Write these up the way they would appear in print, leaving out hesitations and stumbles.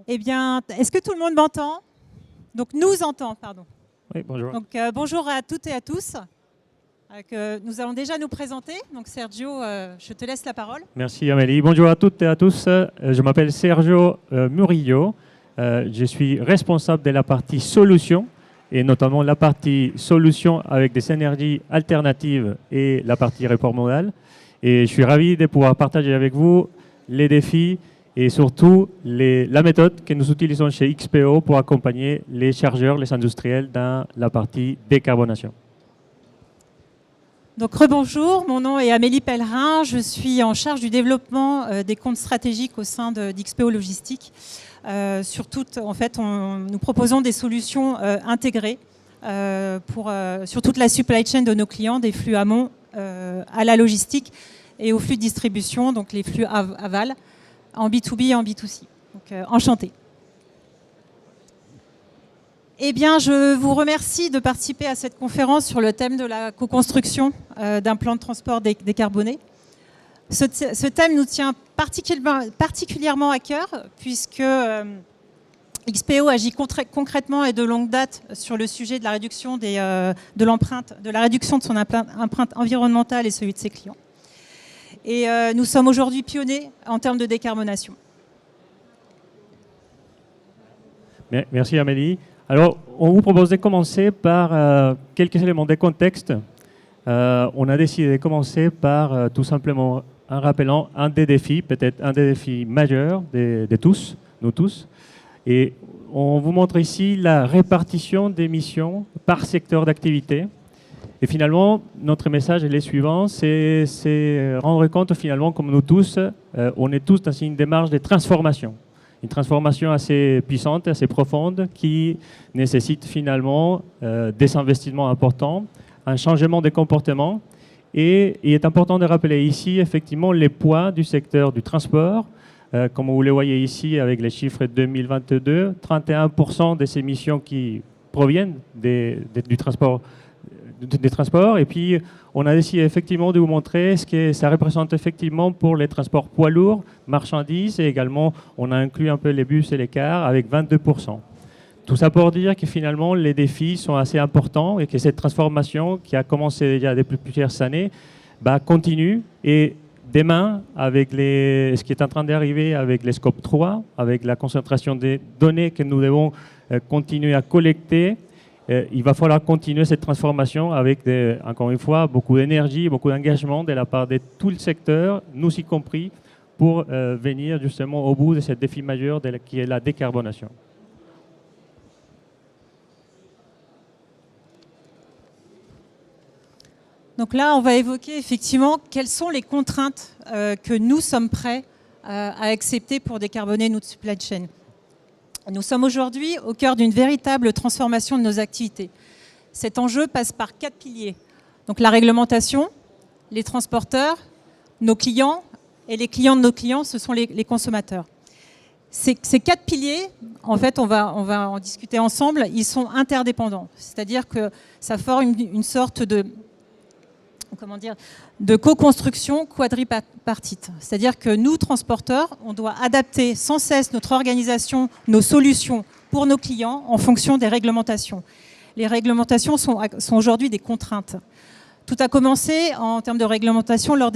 Eh bien, est-ce que tout le monde m'entend? Donc, nous entend, pardon. Oui, bonjour. Donc, bonjour à toutes et à tous. Nous allons déjà nous présenter. Donc, Sergio, je te laisse la parole. Merci Amélie. Bonjour à toutes et à tous. Je m'appelle Sergio Murillo. Je suis responsable de la partie solutions et notamment la partie solutions avec des énergies alternatives et la partie report modal. Et je suis ravi de pouvoir partager avec vous les défis et surtout la méthode que nous utilisons chez XPO pour accompagner les chargeurs, les industriels dans la partie décarbonation. Donc, rebonjour, mon nom est Amélie Pellerin, je suis en charge du développement des comptes stratégiques au sein d'XPO Logistique. En fait, nous proposons des solutions intégrées sur toute la supply chain de nos clients, des flux amont à la logistique et aux flux de distribution, donc les flux aval, en B2B et en B2C. Donc, enchanté. Eh bien, je vous remercie de participer à cette conférence sur le thème de la co-construction d'un plan de transport décarboné. Ce thème nous tient particulièrement à cœur puisque XPO agit concrètement et de longue date sur le sujet de la réduction de la réduction de son empreinte environnementale et celui de ses clients. Et nous sommes aujourd'hui pionniers en termes de décarbonation. Merci Amélie. Alors, on vous propose de commencer par quelques éléments de contexte. On a décidé de commencer par tout simplement en rappelant un des défis, peut-être un des défis majeurs de tous, nous tous. Et on vous montre ici la répartition d'émissions par secteur d'activité. Et finalement, notre message est le suivant, c'est rendre compte finalement, comme nous tous, on est tous dans une démarche de transformation. Une transformation assez puissante, assez profonde, qui nécessite finalement des investissements importants, un changement de comportement. Et il est important de rappeler ici, effectivement, les poids du secteur du transport. Comme vous le voyez ici avec les chiffres 2022, 31% des émissions qui proviennent du transport. Des transports, et puis on a décidé effectivement de vous montrer ce que ça représente effectivement pour les transports poids lourds, marchandises, et également on a inclus un peu les bus et les cars avec 22%. Tout ça pour dire que finalement les défis sont assez importants et que cette transformation qui a commencé déjà depuis plusieurs années continue, et demain avec ce qui est en train d'arriver avec les Scope 3, avec la concentration des données que nous devons continuer à collecter, il va falloir continuer cette transformation avec, encore une fois, beaucoup d'énergie, beaucoup d'engagement de la part de tout le secteur, nous y compris, pour venir justement au bout de ce défi majeur qui est la décarbonation. Donc là, on va évoquer effectivement quelles sont les contraintes que nous sommes prêts à accepter pour décarboner notre supply chain. Nous sommes aujourd'hui au cœur d'une véritable transformation de nos activités. Cet enjeu passe par 4 piliers. Donc la réglementation, les transporteurs, nos clients, et les clients de nos clients, ce sont les consommateurs. Ces 4 piliers, en fait, on va en discuter ensemble, ils sont interdépendants. C'est-à-dire que ça forme une sorte de co-construction quadripartite. C'est-à-dire que nous, transporteurs, on doit adapter sans cesse notre organisation, nos solutions pour nos clients en fonction des réglementations. Les réglementations sont aujourd'hui des contraintes. Tout a commencé en termes de réglementation lors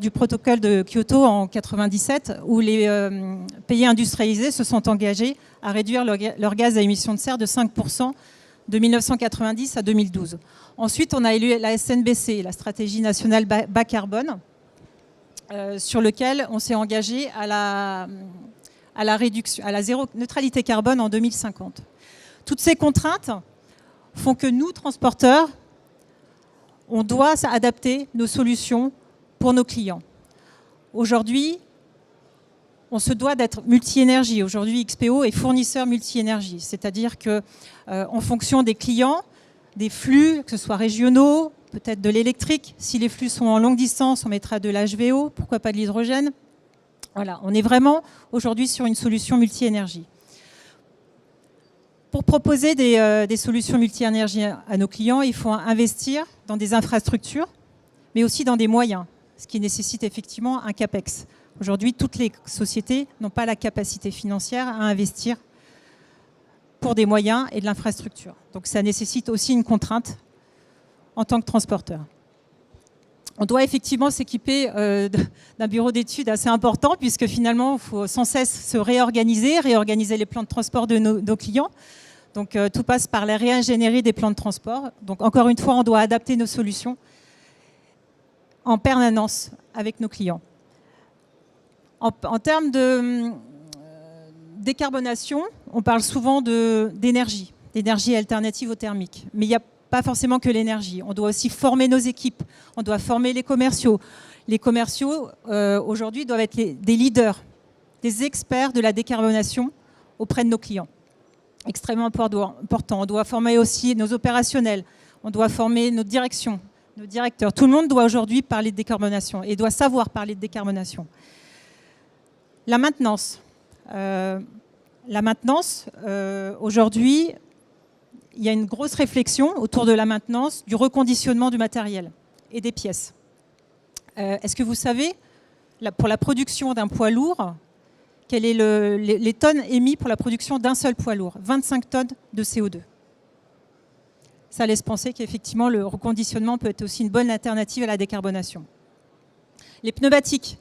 du protocole de Kyoto en 1997, où les pays industrialisés se sont engagés à réduire leur gaz à émissions de serre de 5% de 1990 à 2012. Ensuite, on a élu la SNBC, la stratégie nationale bas carbone, sur lequel on s'est engagé à la réduction, à la zéro neutralité carbone en 2050. Toutes ces contraintes font que nous, transporteurs, on doit adapter nos solutions pour nos clients. Aujourd'hui, on se doit d'être multi-énergie. Aujourd'hui, XPO est fournisseur multi-énergie, c'est-à-dire qu'en fonction des clients, des flux, que ce soit régionaux, peut-être de l'électrique. Si les flux sont en longue distance, on mettra de l'HVO, pourquoi pas de l'hydrogène. Voilà, on est vraiment aujourd'hui sur une solution multi-énergie. Pour proposer des solutions multi-énergie à nos clients, il faut investir dans des infrastructures, mais aussi dans des moyens, ce qui nécessite effectivement un CAPEX. Aujourd'hui, toutes les sociétés n'ont pas la capacité financière à investir pour des moyens et de l'infrastructure. Donc ça nécessite aussi une contrainte en tant que transporteur. On doit effectivement s'équiper d'un bureau d'études assez important, puisque finalement, il faut sans cesse se réorganiser les plans de transport de nos clients. Donc tout passe par la réingénierie des plans de transport. Donc encore une fois, on doit adapter nos solutions en permanence avec nos clients. En termes de décarbonation, on parle souvent d'énergie alternative au thermique. Mais il n'y a pas forcément que l'énergie. On doit aussi former nos équipes. On doit former les commerciaux. Les commerciaux, aujourd'hui, doivent être des leaders, des experts de la décarbonation auprès de nos clients. Extrêmement important. On doit former aussi nos opérationnels. On doit former nos directions, nos directeurs. Tout le monde doit aujourd'hui parler de décarbonation et doit savoir parler de décarbonation. La maintenance. Aujourd'hui, il y a une grosse réflexion autour de la maintenance, du reconditionnement du matériel et des pièces. Est-ce que vous savez, pour la production d'un poids lourd, quelles sont les tonnes émises pour la production d'un seul poids lourd? 25 tonnes de CO2. Ça laisse penser qu'effectivement, le reconditionnement peut être aussi une bonne alternative à la décarbonation. Les pneumatiques,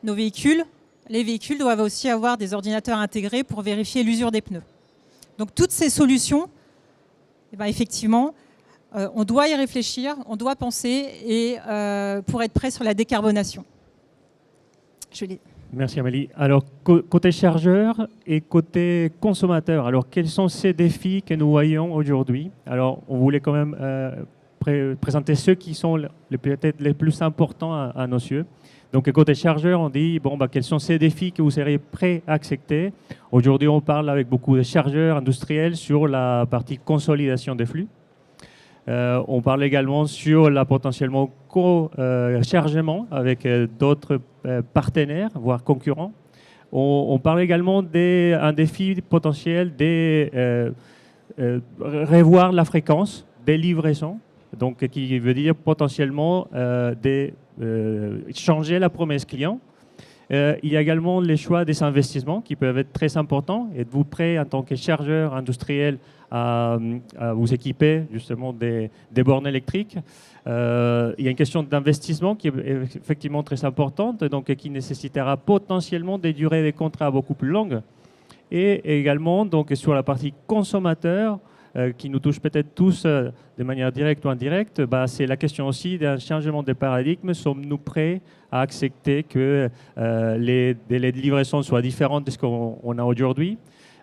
les véhicules doivent aussi avoir des ordinateurs intégrés pour vérifier l'usure des pneus. Donc toutes ces solutions, effectivement, on doit y réfléchir, on doit penser pour être prêt sur la décarbonation. Merci Amélie. Alors, côté chargeur et côté consommateur, alors quels sont ces défis que nous voyons aujourd'hui? Alors, on voulait quand même présenter ceux qui sont peut-être les plus importants à nos yeux. Donc, côté chargeur, on dit, quels sont ces défis que vous seriez prêts à accepter? Aujourd'hui, on parle avec beaucoup de chargeurs industriels sur la partie consolidation des flux. On parle également sur la potentiellement co-chargement avec d'autres partenaires, voire concurrents. On parle également d'un défi potentiel de revoir la fréquence des livraisons, donc qui veut dire potentiellement changer la promesse client. Il y a également les choix des investissements qui peuvent être très importants. Êtes-vous prêt en tant que chargeur industriel à vous équiper justement des bornes électriques? Il y a une question d'investissement qui est effectivement très importante, donc qui nécessitera potentiellement des durées des contrats beaucoup plus longues. Et également donc, sur la partie consommateur, qui nous touche peut-être tous de manière directe ou indirecte, c'est la question aussi d'un changement de paradigme. Sommes-nous prêts à accepter que les délais de livraison soient différents de ce qu'on a aujourd'hui?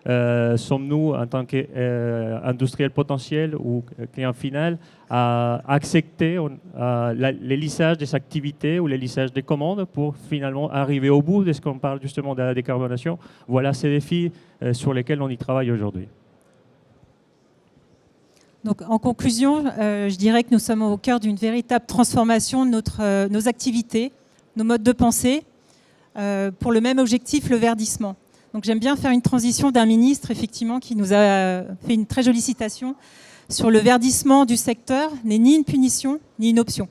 Sommes-nous, en tant qu'industriel potentiel ou client final, à accepter les lissages des activités ou les lissages des commandes pour finalement arriver au bout de ce qu'on parle justement de la décarbonation? Voilà ces défis sur lesquels on y travaille aujourd'hui. Donc, en conclusion, je dirais que nous sommes au cœur d'une véritable transformation de nos activités, nos modes de pensée, pour le même objectif, le verdissement. Donc j'aime bien faire une transition d'un ministre, effectivement, qui nous a fait une très jolie citation sur le verdissement du secteur n'est ni une punition, ni une option.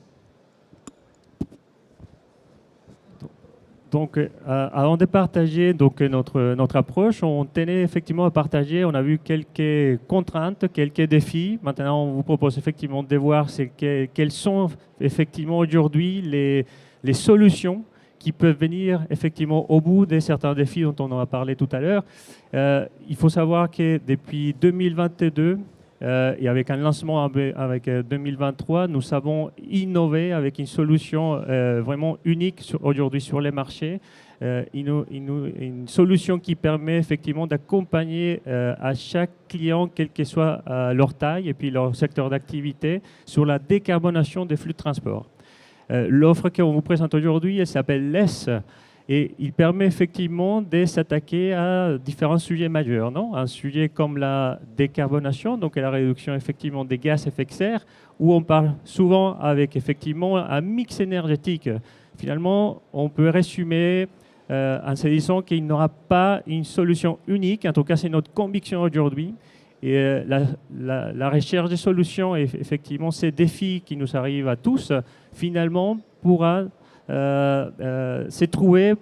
Donc, avant de partager notre approche, on tenait effectivement à partager, on a vu quelques contraintes, quelques défis. Maintenant, on vous propose effectivement de voir quelles sont effectivement aujourd'hui les solutions qui peuvent venir effectivement au bout de certains défis dont on en a parlé tout à l'heure. Il faut savoir que depuis 2022, et avec un lancement avec 2023, nous avons innové avec une solution vraiment unique aujourd'hui sur les marchés. Une solution qui permet effectivement d'accompagner à chaque client, quelle que soit leur taille et puis leur secteur d'activité, sur la décarbonation des flux de transport. L'offre qu'on vous présente aujourd'hui, elle s'appelle LES. Et il permet effectivement de s'attaquer à différents sujets majeurs. Non, un sujet comme la décarbonation, donc la réduction effectivement des gaz à effet de serre, où on parle souvent avec effectivement un mix énergétique. Finalement, on peut résumer en se disant qu'il n'y aura pas une solution unique. En tout cas, c'est notre conviction aujourd'hui. Et la recherche des solutions et effectivement ces défis qui nous arrivent à tous, finalement, pourra s'est trouvé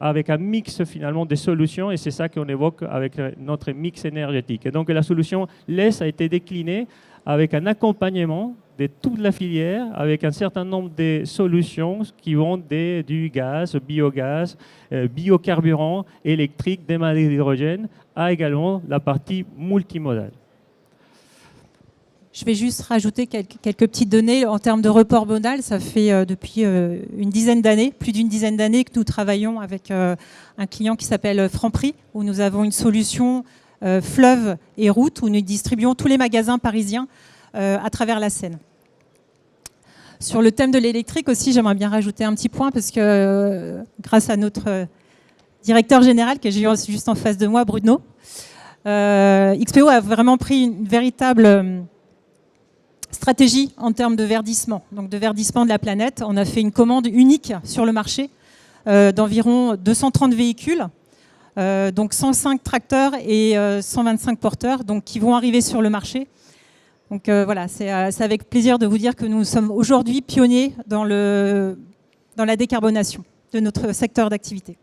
avec un mix finalement des solutions, et c'est ça qu'on évoque avec notre mix énergétique. Et donc la solution LES a été déclinée avec un accompagnement de toute la filière, avec un certain nombre de solutions qui vont du gaz, biogaz, biocarburant, électrique, des matériaux d'hydrogène, à également la partie multimodale. Je vais juste rajouter quelques petites données. En termes de report modal, ça fait depuis une dizaine d'années, plus d'une dizaine d'années que nous travaillons avec un client qui s'appelle Franprix, où nous avons une solution fleuve et route, où nous distribuons tous les magasins parisiens à travers la Seine. Sur le thème de l'électrique aussi, j'aimerais bien rajouter un petit point, parce que grâce à notre directeur général, que j'ai juste en face de moi, Bruno, XPO a vraiment pris une véritable stratégie en termes de verdissement, donc de verdissement de la planète. On a fait une commande unique sur le marché d'environ 230 véhicules, donc 105 tracteurs et 125 porteurs, donc, qui vont arriver sur le marché. Donc voilà, c'est avec plaisir de vous dire que nous sommes aujourd'hui pionniers dans la décarbonation de notre secteur d'activité.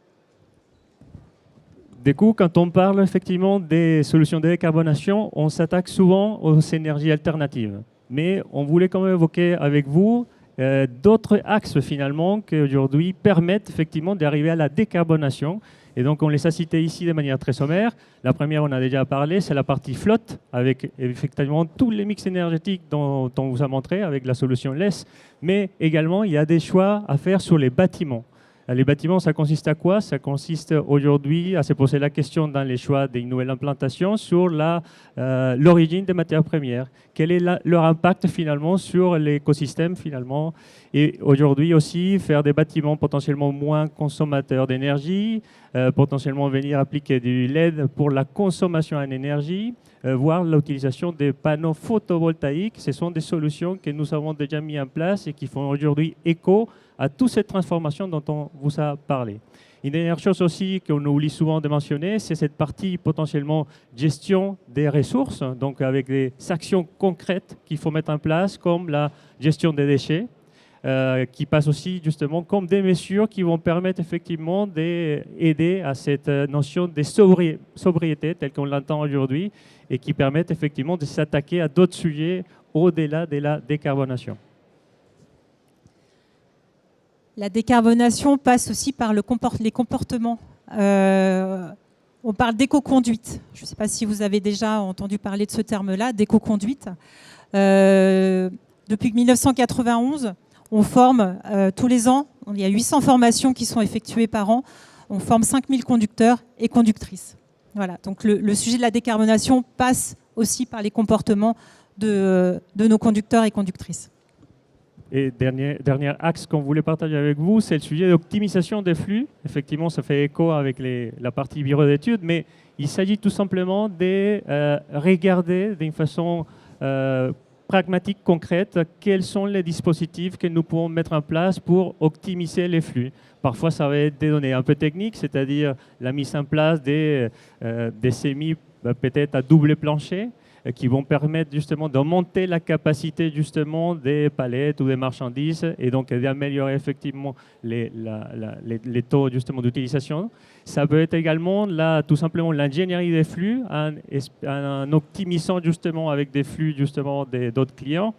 Du coup, quand on parle effectivement des solutions de décarbonation, on s'attaque souvent aux énergies alternatives. Mais on voulait quand même évoquer avec vous d'autres axes finalement qui aujourd'hui permettent effectivement d'arriver à la décarbonation. Et donc on les a cités ici de manière très sommaire. La première, on a déjà parlé, c'est la partie flotte, avec effectivement tous les mix énergétiques dont on vous a montré avec la solution LES. Mais également, il y a des choix à faire sur les bâtiments. Les bâtiments, ça consiste à quoi? Ça consiste aujourd'hui à se poser la question dans les choix des nouvelles implantations sur l'origine des matières premières. Quel est leur impact finalement sur l'écosystème finalement? Et aujourd'hui aussi, faire des bâtiments potentiellement moins consommateurs d'énergie, potentiellement venir appliquer du LED pour la consommation en énergie, voire l'utilisation des panneaux photovoltaïques. Ce sont des solutions que nous avons déjà mis en place et qui font aujourd'hui écho à toute cette transformation dont on vous a parlé. Une dernière chose aussi qu'on oublie souvent de mentionner, c'est cette partie potentiellement gestion des ressources, donc avec des actions concrètes qu'il faut mettre en place, comme la gestion des déchets, qui passe aussi justement comme des mesures qui vont permettre effectivement d'aider à cette notion de sobriété telle qu'on l'entend aujourd'hui et qui permettent effectivement de s'attaquer à d'autres sujets au-delà de la décarbonation. La décarbonation passe aussi par les comportements. On parle d'éco-conduite. Je ne sais pas si vous avez déjà entendu parler de ce terme-là, d'éco-conduite. Depuis 1991, on forme tous les ans, il y a 800 formations qui sont effectuées par an. On forme 5000 conducteurs et conductrices. Voilà. Donc le sujet de la décarbonation passe aussi par les comportements de nos conducteurs et conductrices. Et dernier axe qu'on voulait partager avec vous, c'est le sujet d'optimisation des flux. Effectivement, ça fait écho avec la partie bureau d'études, mais il s'agit tout simplement de regarder d'une façon pragmatique, concrète, quels sont les dispositifs que nous pouvons mettre en place pour optimiser les flux. Parfois, ça va être des données un peu techniques, c'est-à-dire la mise en place des semis peut-être à double plancher, qui vont permettre justement d'augmenter la capacité justement des palettes ou des marchandises et donc d'améliorer effectivement les taux justement d'utilisation. Ça peut être également tout simplement l'ingénierie des flux en optimisant justement avec des flux justement d'autres clients.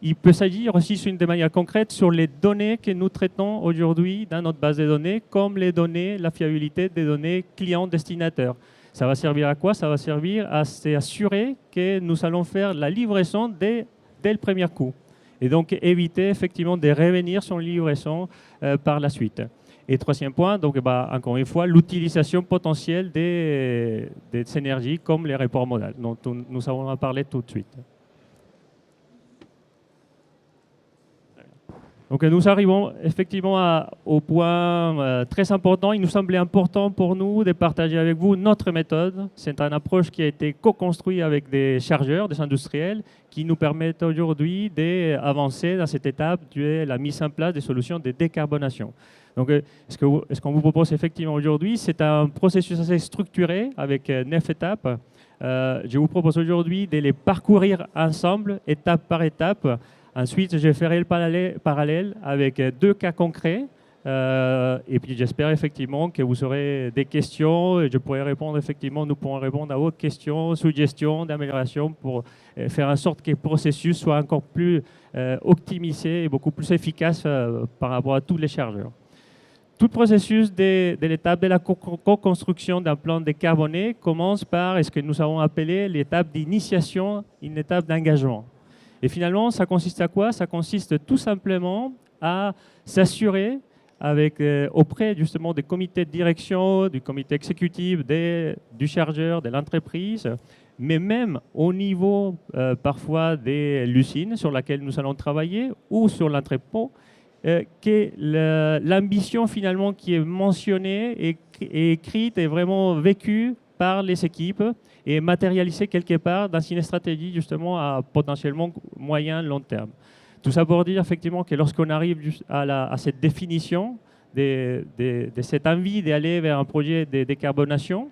Il peut s'agir aussi de manière concrète sur les données que nous traitons aujourd'hui dans notre base de données, comme les données, la fiabilité des données clients-destinateurs. Ça va servir à quoi? Ça va servir à s'assurer que nous allons faire la livraison dès le premier coup. Et donc éviter effectivement de revenir sur une livraison par la suite. Et troisième point, donc, encore une fois, l'utilisation potentielle des énergies comme les reports modaux, dont nous allons en parler tout de suite. Donc nous arrivons effectivement au point très important. Il nous semblait important pour nous de partager avec vous notre méthode. C'est une approche qui a été co-construite avec des chargeurs, des industriels, qui nous permettent aujourd'hui d'avancer dans cette étape de la mise en place des solutions de décarbonation. Donc ce qu'on vous propose effectivement aujourd'hui, c'est un processus assez structuré avec 9 étapes. Je vous propose aujourd'hui de les parcourir ensemble, étape par étape. Ensuite, je ferai le parallèle avec 2 cas concrets Et puis j'espère effectivement que vous aurez des questions et je pourrai répondre effectivement, nous pourrons répondre à vos questions, suggestions d'amélioration pour faire en sorte que le processus soit encore plus optimisé et beaucoup plus efficace par rapport à tous les chargeurs. Tout le processus de l'étape de la co-construction d'un plan décarboné commence par ce que nous avons appelé l'étape d'initiation, une étape d'engagement. Et finalement, ça consiste à quoi? Ça consiste tout simplement à s'assurer auprès justement des comités de direction, du comité exécutif, du chargeur, de l'entreprise, mais même au niveau parfois de l'usine sur laquelle nous allons travailler ou sur l'entrepôt, que l'ambition finalement qui est mentionnée et écrite est vraiment vécue par les équipes et matérialisée quelque part dans une stratégie justement à potentiellement moyen, long terme. Tout ça pour dire effectivement que lorsqu'on arrive à cette définition de cette envie d'aller vers un projet de décarbonation,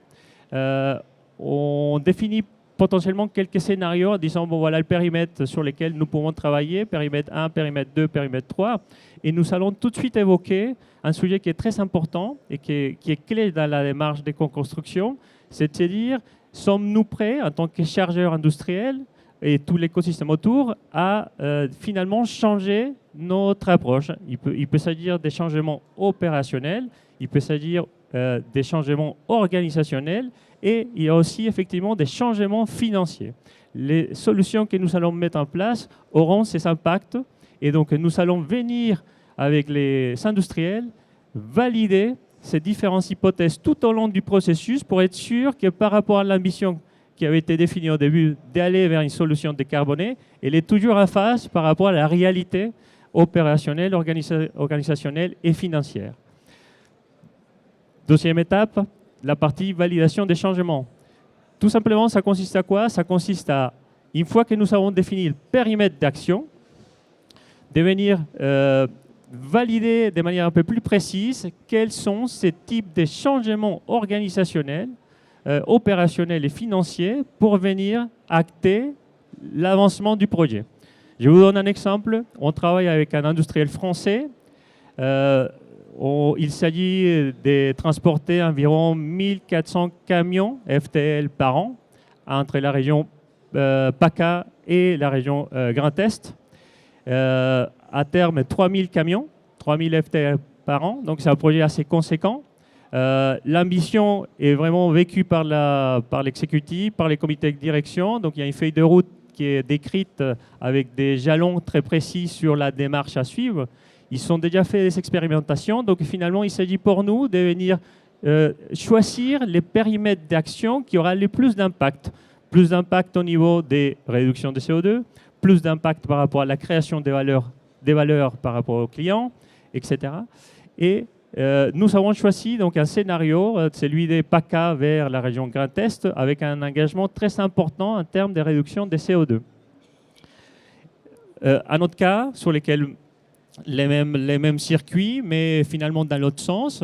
on définit potentiellement quelques scénarios en disant bon voilà le périmètre sur lequel nous pouvons travailler, périmètre 1, périmètre 2, périmètre 3, et nous allons tout de suite évoquer un sujet qui est très important et qui est clé dans la démarche de co-construction, c'est de se dire sommes-nous prêts en tant que chargeurs industriels et tout l'écosystème autour à finalement changer notre approche. Il peut s'agir des changements opérationnels, il peut s'agir des changements organisationnels et il y a aussi effectivement des changements financiers. Les solutions que nous allons mettre en place auront ces impacts et donc nous allons venir avec les industriels valider ces différentes hypothèses tout au long du processus pour être sûr que par rapport à l'ambition qui avait été définie au début d'aller vers une solution décarbonée, elle est toujours en phase par rapport à la réalité opérationnelle, organisationnelle et financière. Deuxième étape, la partie validation des changements. Tout simplement, ça consiste à quoi? Ça consiste à, une fois que nous avons défini le périmètre d'action, de venir valider de manière un peu plus précise quels sont ces types de changements organisationnels, opérationnels et financiers pour venir acter l'avancement du projet. Je vous donne un exemple. On travaille avec un industriel français. Il s'agit de transporter environ 1400 camions FTL par an entre la région PACA et la région Grand Est. À terme, 3000 camions, 3000 FTL par an, donc c'est un projet assez conséquent. L'ambition est vraiment vécue par l'exécutif, par les comités de direction, donc il y a une feuille de route qui est décrite avec des jalons très précis sur la démarche à suivre. Ils ont déjà fait des expérimentations, donc finalement il s'agit pour nous de venir choisir les périmètres d'action qui aura le plus d'impact. Plus d'impact au niveau des réductions de CO2, plus d'impact par rapport à la création des valeurs par rapport aux clients, etc. Et nous avons choisi donc un scénario, celui des PACA vers la région Grand Est, avec un engagement très important en termes de réduction des CO2. Un autre cas sur lequel les mêmes circuits, mais finalement dans l'autre sens,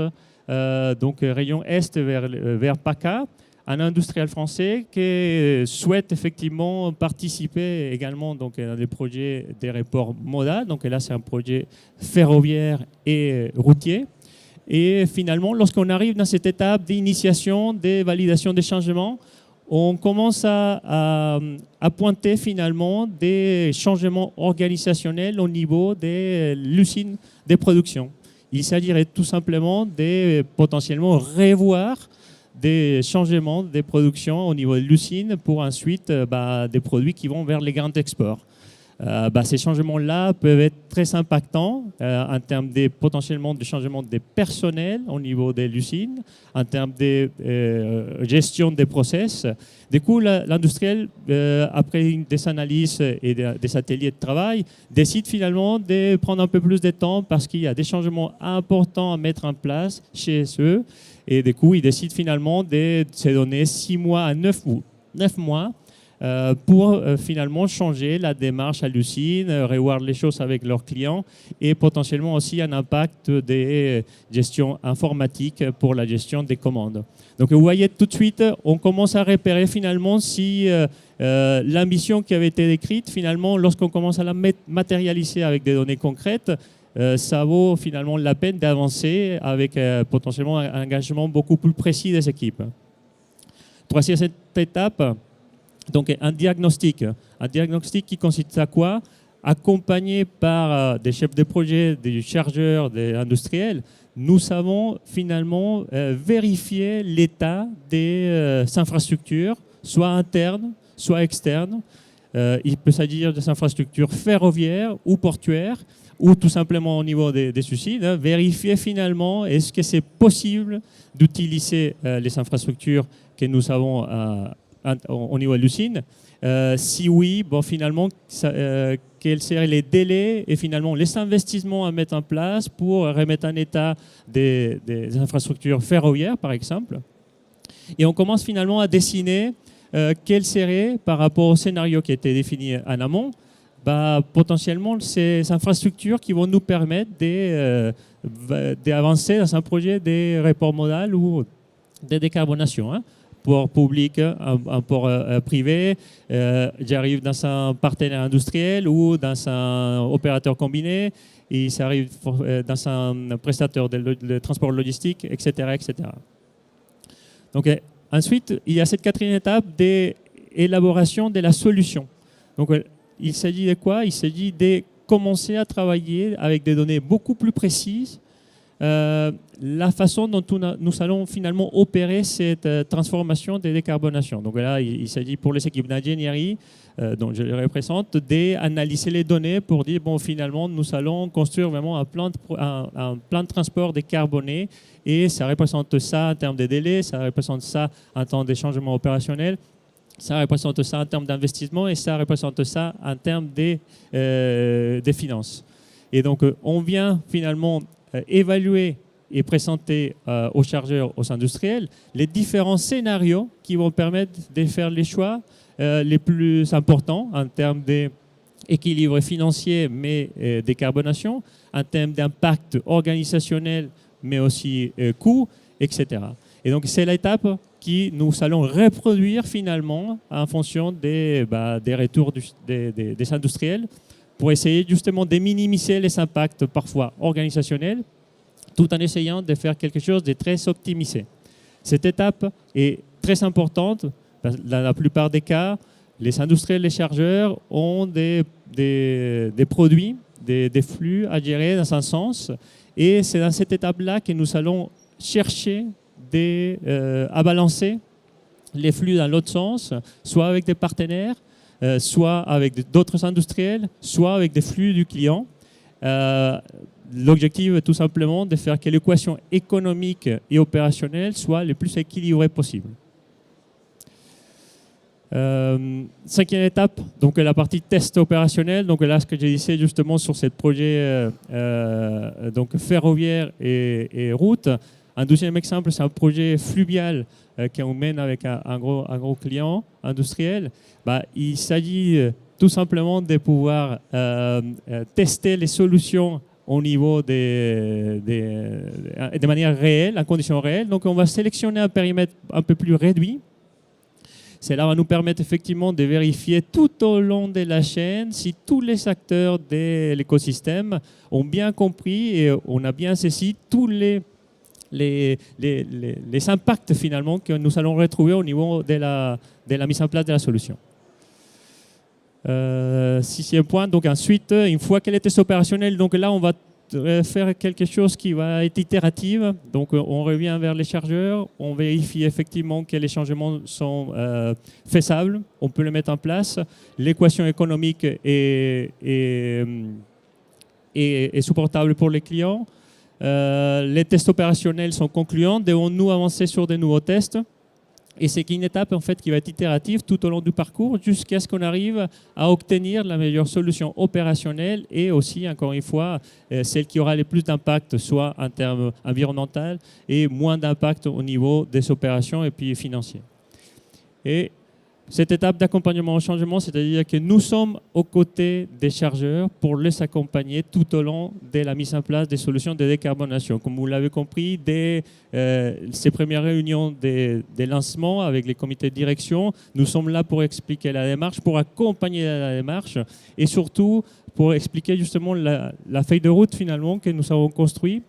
donc région Est vers PACA, un industriel français qui souhaite effectivement participer également donc, dans des projets d'aéroport modal. Donc là, c'est un projet ferroviaire et routier. Et finalement, lorsqu'on arrive dans cette étape d'initiation, de validation des changements, on commence à pointer finalement des changements organisationnels au niveau de l'usine de production. Il s'agirait tout simplement de potentiellement revoir des changements de production au niveau de l'usine pour ensuite des produits qui vont vers les grands exports. Ces changements-là peuvent être très impactants en termes potentiellement de changements de personnel au niveau de l'usine, en termes de gestion des process. Du coup, l'industriel, après des analyses et des ateliers de travail, décide finalement de prendre un peu plus de temps parce qu'il y a des changements importants à mettre en place chez eux. Et du coup, ils décident finalement de se donner 6 mois à 9 mois pour finalement changer la démarche à l'usine, revoir les choses avec leurs clients et potentiellement aussi un impact des gestions informatiques pour la gestion des commandes. Donc vous voyez tout de suite, on commence à repérer finalement si l'ambition qui avait été décrite, finalement, lorsqu'on commence à la matérialiser avec des données concrètes, ça vaut finalement la peine d'avancer avec potentiellement un engagement beaucoup plus précis des équipes. Troisième étape, donc un diagnostic. Un diagnostic qui consiste à quoi? Accompagné par des chefs de projet, des chargeurs, des industriels, nous savons finalement vérifier l'état des infrastructures, soit internes, soit externes. Il peut s'agir des infrastructures ferroviaires ou portuaires, ou tout simplement au niveau des suicides, vérifier finalement est-ce que c'est possible d'utiliser les infrastructures que nous avons au niveau de l'usine. Si oui, bon, finalement, quels seraient les délais et finalement les investissements à mettre en place pour remettre en état des infrastructures ferroviaires, par exemple. Et on commence finalement à dessiner quel serait, par rapport au scénario qui a été défini en amont, potentiellement ces infrastructures qui vont nous permettre d'avancer dans un projet de report modal ou de décarbonation. Port public, un port privé, j'arrive dans un partenaire industriel ou dans un opérateur combiné, et ça arrive dans un prestataire de transport logistique, etc., etc. Donc, ensuite, il y a cette quatrième étape d'élaboration de la solution. Donc, il s'agit de quoi? Il s'agit de commencer à travailler avec des données beaucoup plus précises, la façon dont nous allons finalement opérer cette transformation de décarbonation. Donc là, il s'agit pour les équipes d'ingénierie, dont je les représente, d'analyser les données pour dire, bon, finalement, nous allons construire vraiment un plan de transport décarboné, et ça représente ça en termes de délais, ça représente ça en termes de changement opérationnel, ça représente ça en termes d'investissement, et ça représente ça en termes des finances. Et donc, on vient finalement évaluer et présenter aux chargeurs, aux industriels, les différents scénarios qui vont permettre de faire les choix les plus importants en termes d'équilibre financier, mais décarbonation, en termes d'impact organisationnel, mais aussi coût, etc. Et donc, c'est l'étape que nous allons reproduire finalement en fonction des retours des industriels, pour essayer justement de minimiser les impacts parfois organisationnels, tout en essayant de faire quelque chose de très optimisé. Cette étape est très importante. Dans la plupart des cas, les industriels, les chargeurs ont des produits, des flux à gérer dans un sens, et c'est dans cette étape-là que nous allons chercher à balancer les flux dans l'autre sens, soit avec des partenaires, soit avec d'autres industriels, soit avec des flux du client. L'objectif est tout simplement de faire que l'équation économique et opérationnelle soit le plus équilibrée possible. Cinquième étape, donc la partie test opérationnel. Donc là, ce que j'ai dit justement sur ce projet donc ferroviaire et route. Un deuxième exemple, c'est un projet fluvial qu'on mène avec un gros client industriel. Il s'agit tout simplement de pouvoir tester les solutions au niveau de manière réelle, en conditions réelles. Donc, on va sélectionner un périmètre un peu plus réduit. Cela va nous permettre effectivement de vérifier tout au long de la chaîne si tous les acteurs de l'écosystème ont bien compris et on a bien saisi tous les impacts finalement que nous allons retrouver au niveau de la mise en place de la solution. Sixième point, donc ensuite, une fois qu'elle est test opérationnelle, donc là on va faire quelque chose qui va être itératif. Donc on revient vers les chargeurs, on vérifie effectivement que les changements sont faisables, on peut les mettre en place, l'équation économique est supportable pour les clients. Les tests opérationnels sont concluants, devons-nous avancer sur des nouveaux tests? Et c'est une étape en fait qui va être itérative tout au long du parcours jusqu'à ce qu'on arrive à obtenir la meilleure solution opérationnelle et aussi, encore une fois, celle qui aura le plus d'impact, soit en termes environnementaux et moins d'impact au niveau des opérations et puis financiers. Et cette étape d'accompagnement au changement, c'est-à-dire que nous sommes aux côtés des chargeurs pour les accompagner tout au long de la mise en place des solutions de décarbonation. Comme vous l'avez compris, dès ces premières réunions des lancements avec les comités de direction, nous sommes là pour expliquer la démarche, pour accompagner la démarche et surtout pour expliquer justement la feuille de route finalement que nous avons construite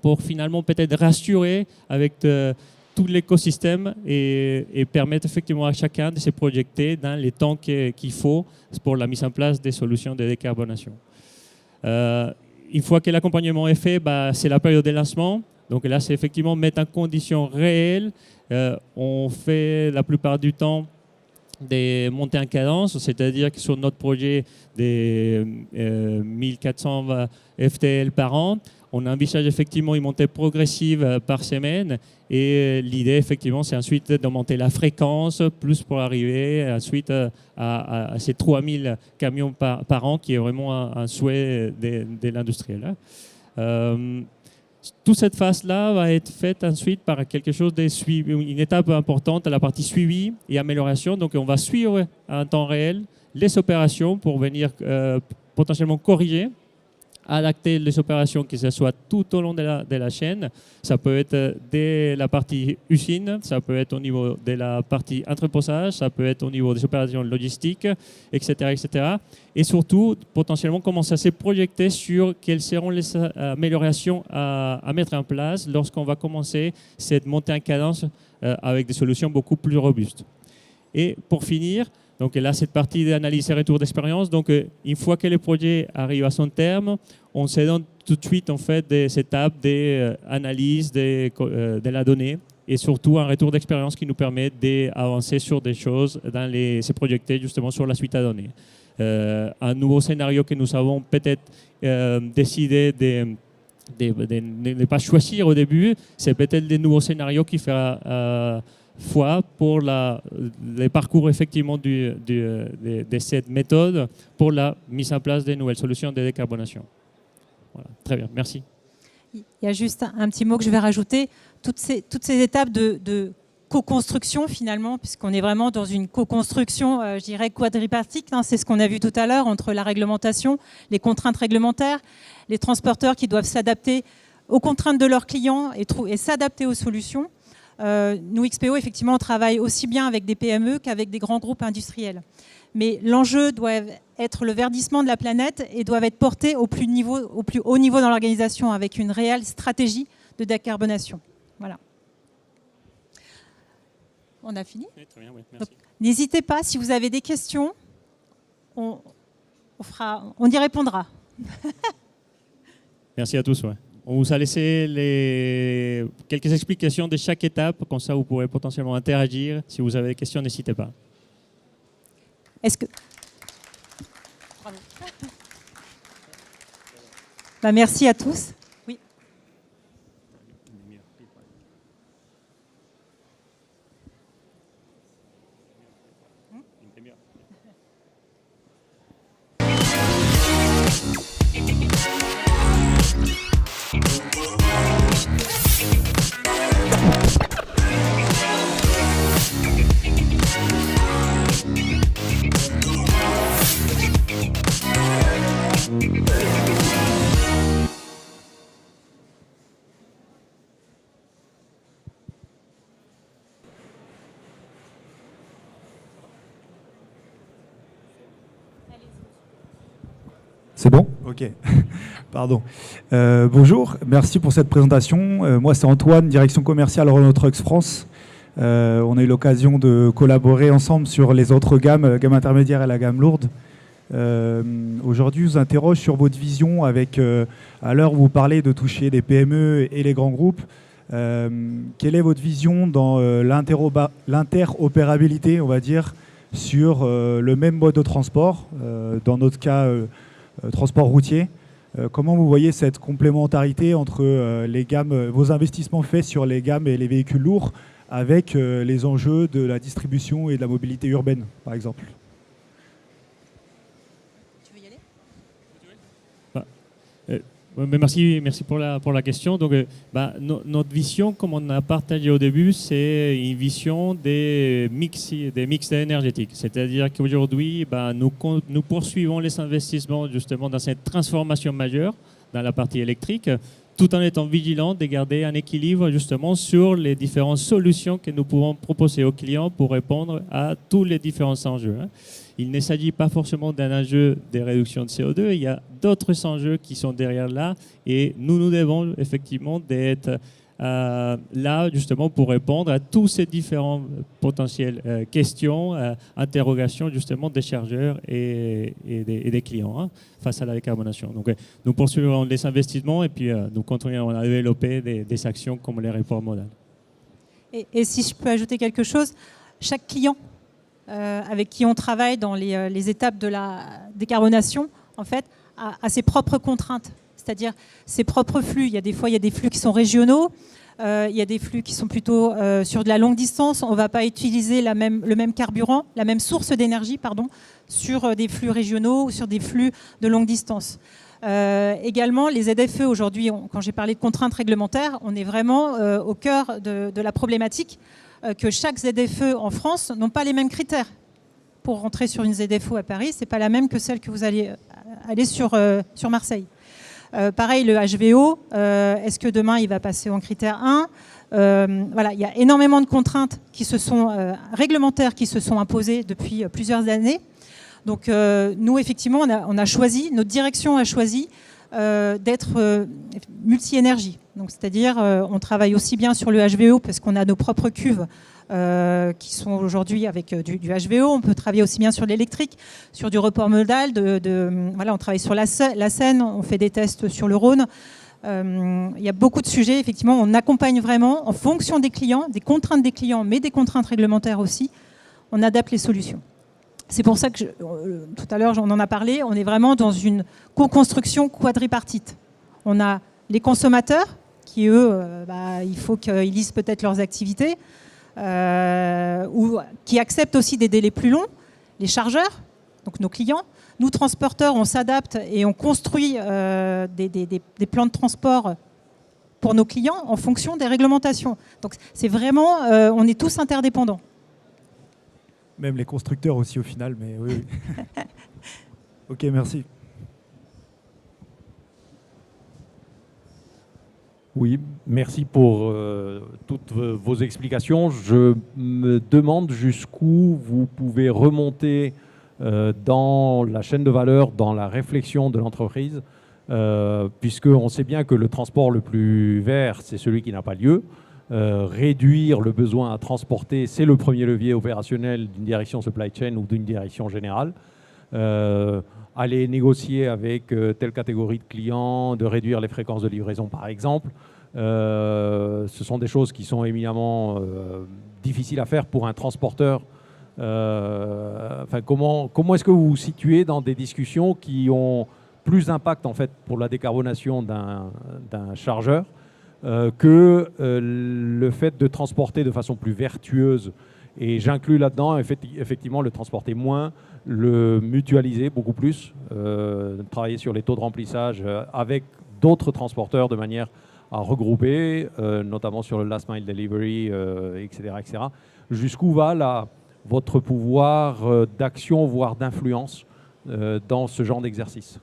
pour finalement peut-être rassurer avec tout l'écosystème et permettre effectivement à chacun de se projeter dans les temps qu'il faut pour la mise en place des solutions de décarbonation. Une fois que l'accompagnement est fait, c'est la période de lancement. Donc là, c'est effectivement mettre en condition réelle. On fait la plupart du temps des montées en cadence, c'est-à-dire que sur notre projet des 1400 FTL par an, on envisage effectivement une montée progressive par semaine et l'idée effectivement c'est ensuite d'augmenter la fréquence plus pour arriver ensuite à ces 3000 camions par an qui est vraiment un souhait de l'industriel. Toute cette phase-là va être faite ensuite par quelque chose de suivi, une étape importante à la partie suivi et amélioration. Donc on va suivre en temps réel les opérations pour venir potentiellement corriger, adapter les opérations, que ce soit tout au long de la chaîne. Ça peut être dès la partie usine, ça peut être au niveau de la partie entreposage, ça peut être au niveau des opérations logistiques, etc. etc. Et surtout, potentiellement, commencer à se projeter sur quelles seront les améliorations à mettre en place lorsqu'on va commencer cette montée en cadence avec des solutions beaucoup plus robustes. Et pour finir, donc là, cette partie d'analyse et retour d'expérience. Donc, une fois que le projet arrive à son terme, on se donne tout de suite en fait des étapes d'analyse de la donnée et surtout un retour d'expérience qui nous permet d'avancer sur des choses, se projeter justement sur la suite à donner. Un nouveau scénario que nous avons peut-être décidé de ne pas choisir au début, c'est peut-être des nouveaux scénarios qui fera foi pour les parcours effectivement de cette méthode pour la mise en place des nouvelles solutions de décarbonation. Voilà, très bien, merci. Il y a juste un petit mot que je vais rajouter. Toutes ces étapes de co-construction finalement, puisqu'on est vraiment dans une co-construction, je dirais, quadripartite, hein, c'est ce qu'on a vu tout à l'heure entre la réglementation, les contraintes réglementaires, les transporteurs qui doivent s'adapter aux contraintes de leurs clients et s'adapter aux solutions. Nous, XPO, effectivement, on travaille aussi bien avec des PME qu'avec des grands groupes industriels. Mais l'enjeu doit être le verdissement de la planète et doit être porté au plus haut niveau dans l'organisation avec une réelle stratégie de décarbonation. Voilà. On a fini ? Oui, très bien, oui, merci. N'hésitez pas, si vous avez des questions, on y répondra. Merci à tous. Ouais. On vous a laissé quelques explications de chaque étape, comme ça vous pourrez potentiellement interagir. Si vous avez des questions, n'hésitez pas. Est-ce que... merci à tous. Oui. C'est bon ? Ok. Pardon. Bonjour, merci pour cette présentation. Moi, c'est Antoine, direction commerciale Renault Trucks France. On a eu l'occasion de collaborer ensemble sur les autres gammes, gamme intermédiaire et la gamme lourde. Aujourd'hui, je vous interroge sur votre vision avec, à l'heure où vous parlez de toucher les PME et les grands groupes, quelle est votre vision dans l'interopérabilité, on va dire, sur le même mode de transport, dans notre cas, transport routier. Comment vous voyez cette complémentarité entre les gammes, vos investissements faits sur les gammes et les véhicules lourds avec les enjeux de la distribution et de la mobilité urbaine, par exemple ? Tu veux y aller ? Ouais, mais merci pour la question. Donc, notre vision, comme on a partagé au début, c'est une vision des mix énergétiques. C'est-à-dire qu'aujourd'hui, nous poursuivons les investissements justement dans cette transformation majeure dans la partie électrique, tout en étant vigilants de garder un équilibre justement sur les différentes solutions que nous pouvons proposer aux clients pour répondre à tous les différents enjeux. Il ne s'agit pas forcément d'un enjeu de réduction de CO2, il y a d'autres enjeux qui sont derrière là et nous devons effectivement d'être là justement pour répondre à tous ces différents potentielles questions, interrogations justement des chargeurs et des clients face à la décarbonation. Donc nous poursuivrons les investissements et puis nous continuerons à développer des actions comme les reports modaux. Et si je peux ajouter quelque chose, chaque client avec qui on travaille dans les étapes de la décarbonation, en fait, a ses propres contraintes, c'est-à-dire ses propres flux. Il y a des flux qui sont régionaux, il y a des flux qui sont plutôt sur de la longue distance. On ne va pas utiliser le même carburant, la même source d'énergie, sur des flux régionaux ou sur des flux de longue distance. Également, les ZFE, aujourd'hui, quand j'ai parlé de contraintes réglementaires, on est vraiment au cœur de la problématique que chaque ZFE en France n'ont pas les mêmes critères. Pour rentrer sur une ZFE à Paris, ce n'est pas la même que celle que vous allez aller sur Marseille. Pareil, le HVO, est-ce que demain il va passer en critère 1 ? Voilà, il y a énormément de contraintes réglementaires qui se sont imposées depuis plusieurs années. Donc nous, effectivement, on a choisi, notre direction a choisi d'être multi-énergie. Donc, c'est-à-dire, on travaille aussi bien sur le HVO parce qu'on a nos propres cuves qui sont aujourd'hui avec du HVO. On peut travailler aussi bien sur l'électrique, sur du report modal. Voilà, on travaille sur la Seine, on fait des tests sur le Rhône. Il y a beaucoup de sujets. Effectivement, on accompagne vraiment en fonction des clients, des contraintes des clients, mais des contraintes réglementaires aussi. On adapte les solutions. C'est pour ça que, tout à l'heure, on en a parlé, on est vraiment dans une co-construction quadripartite. On a les consommateurs qui, eux, il faut qu'ils lisent peut-être leurs activités, ou qui acceptent aussi des délais plus longs, les chargeurs, donc nos clients. Nous, transporteurs, on s'adapte et on construit des plans de transport pour nos clients en fonction des réglementations. Donc c'est vraiment, on est tous interdépendants. Même les constructeurs aussi au final, mais oui. Ok, merci. Oui, merci pour toutes vos explications. Je me demande jusqu'où vous pouvez remonter dans la chaîne de valeur, dans la réflexion de l'entreprise, puisqu'on sait bien que le transport le plus vert, c'est celui qui n'a pas lieu. Réduire le besoin à transporter, c'est le premier levier opérationnel d'une direction supply chain ou d'une direction générale. Aller négocier avec telle catégorie de clients, de réduire les fréquences de livraison par exemple, ce sont des choses qui sont éminemment difficiles à faire pour un transporteur. Comment est-ce que vous vous situez dans des discussions qui ont plus d'impact en fait pour la décarbonation d'un chargeur que le fait de transporter de façon plus vertueuse? Et j'inclus là-dedans effectivement le transporter moins, le mutualiser beaucoup plus, travailler sur les taux de remplissage avec d'autres transporteurs de manière à regrouper, notamment sur le last mile delivery, etc., etc. Jusqu'où va votre pouvoir d'action, voire d'influence dans ce genre d'exercice?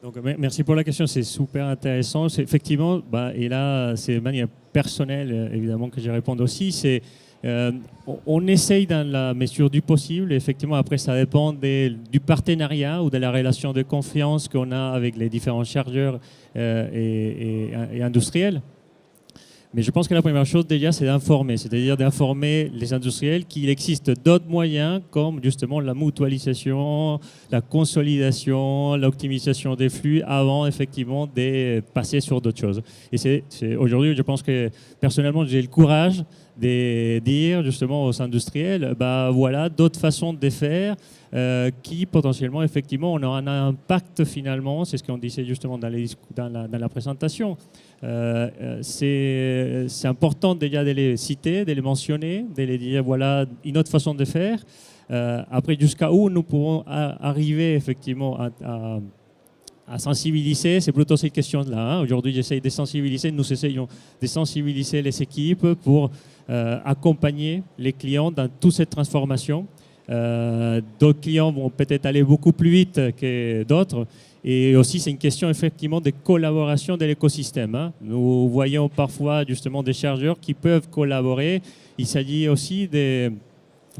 Donc, merci pour la question, c'est super intéressant. Effectivement, et là, c'est de manière personnelle, évidemment, que je réponds aussi. On essaye dans la mesure du possible. Effectivement, après, ça dépend du partenariat ou de la relation de confiance qu'on a avec les différents chargeurs et industriels. Mais je pense que la première chose déjà, c'est d'informer, c'est-à-dire d'informer les industriels qu'il existe d'autres moyens comme justement la mutualisation, la consolidation, l'optimisation des flux avant effectivement de passer sur d'autres choses. Et aujourd'hui, je pense que personnellement, j'ai le courage de dire justement aux industriels, voilà d'autres façons de faire qui potentiellement effectivement on aura un impact finalement, c'est ce qu'on disait justement dans la présentation. C'est important déjà de les citer, de les mentionner, de les dire voilà une autre façon de faire. Après, jusqu'à où nous pourrons arriver effectivement à sensibiliser, c'est plutôt cette question-là. Aujourd'hui, j'essaye de sensibiliser, nous essayons de sensibiliser les équipes pour accompagner les clients dans toute cette transformation. D'autres clients vont peut-être aller beaucoup plus vite que d'autres. Et aussi, c'est une question effectivement de collaboration de l'écosystème, hein. Nous voyons parfois justement des chargeurs qui peuvent collaborer. Il s'agit aussi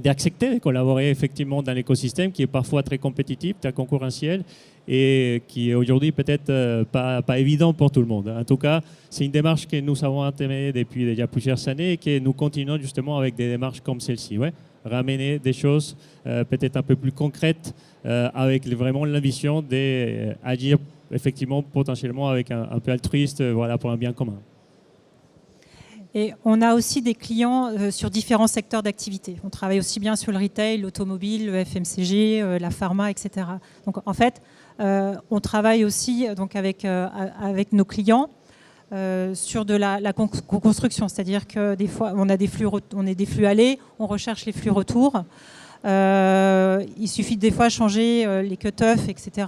d'accepter de collaborer effectivement dans l'écosystème qui est parfois très compétitif, très concurrentiel et qui est aujourd'hui peut-être pas évident pour tout le monde. En tout cas, c'est une démarche que nous avons entamée depuis déjà plusieurs années et que nous continuons justement avec des démarches comme celle-ci. Ouais. Ramener des choses peut-être un peu plus concrètes avec vraiment l'ambition d'agir effectivement potentiellement avec un peu altruiste voilà, pour un bien commun. Et on a aussi des clients sur différents secteurs d'activité. On travaille aussi bien sur le retail, l'automobile, le FMCG, la pharma, etc. Donc en fait, on travaille aussi donc, avec nos clients sur de la construction. C'est-à-dire que des fois, on a des flux allés, on recherche les flux retours. Il suffit des fois changer les cut-offs, etc.,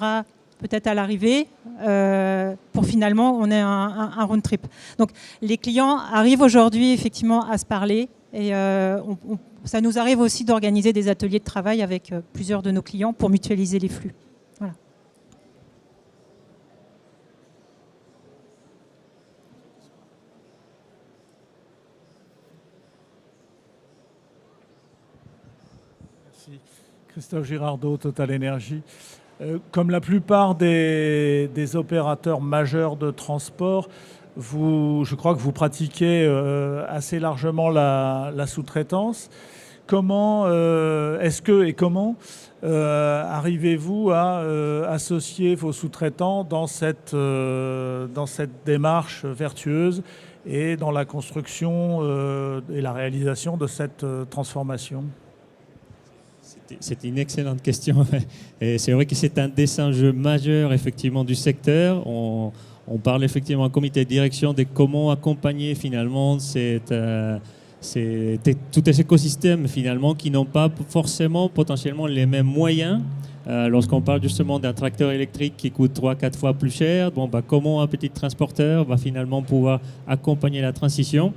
peut-être à l'arrivée, pour finalement on ait un round trip. Donc les clients arrivent aujourd'hui effectivement à se parler et ça nous arrive aussi d'organiser des ateliers de travail avec plusieurs de nos clients pour mutualiser les flux. Voilà. Merci. Christophe Girardot, Total Energy. Comme la plupart des opérateurs majeurs de transport, je crois que vous pratiquez assez largement la sous-traitance. Comment arrivez-vous à associer vos sous-traitants dans cette démarche vertueuse et dans la construction et la réalisation de cette transformation ? C'est une excellente question. Et c'est vrai que c'est un des enjeux majeurs effectivement du secteur. On parle effectivement en comité de direction de comment accompagner finalement tout ces écosystèmes finalement qui n'ont pas forcément potentiellement les mêmes moyens. Lorsqu'on parle justement d'un tracteur électrique qui coûte 3-4 fois plus cher, comment un petit transporteur va finalement pouvoir accompagner la transition?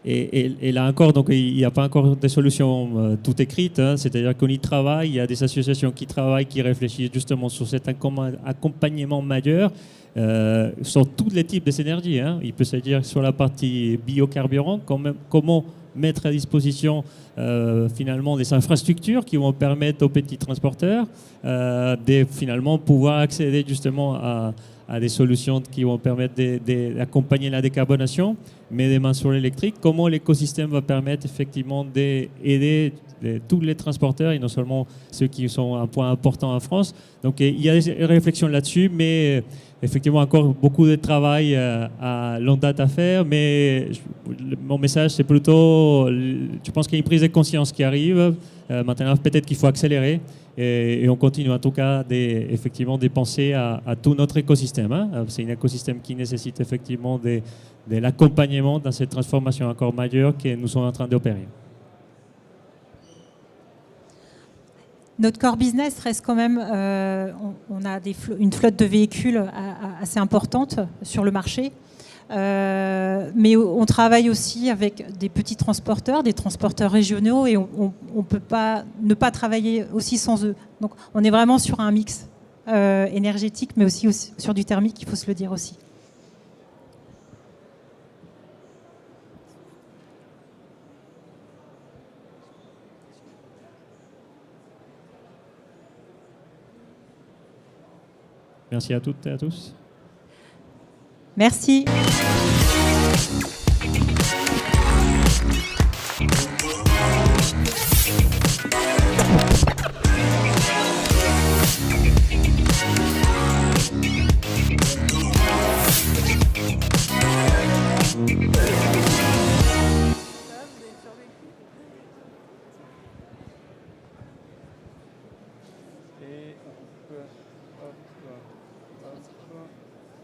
Et là encore, donc, il n'y a pas encore de solution tout écrite, hein, c'est-à-dire qu'on y travaille, il y a des associations qui travaillent, qui réfléchissent justement sur cet accompagnement majeur sur tous les types d'énergie. Hein. Il peut s'agir sur la partie biocarburant, comment mettre à disposition finalement des infrastructures qui vont permettre aux petits transporteurs de finalement pouvoir accéder justement à des solutions qui vont permettre d'accompagner la décarbonation, mais des mains sur l'électrique. Comment l'écosystème va permettre effectivement d'aider tous les transporteurs et non seulement ceux qui sont un point important en France. Donc il y a des réflexions là-dessus, mais effectivement encore beaucoup de travail à longue date à faire. Mais mon message, c'est plutôt, je pense qu'il y a une prise de conscience qui arrive. Maintenant, peut-être qu'il faut accélérer. Et on continue en tout cas effectivement de penser à tout notre écosystème. Hein. C'est un écosystème qui nécessite effectivement de l'accompagnement dans cette transformation encore majeure que nous sommes en train d'opérer. Notre core business reste quand même, on a une flotte de véhicules assez importante sur le marché. Mais on travaille aussi avec des petits transporteurs, des transporteurs régionaux, et on ne peut pas ne pas travailler aussi sans eux. Donc on est vraiment sur un mix énergétique, mais aussi sur du thermique, il faut se le dire aussi. Merci à toutes et à tous. Merci.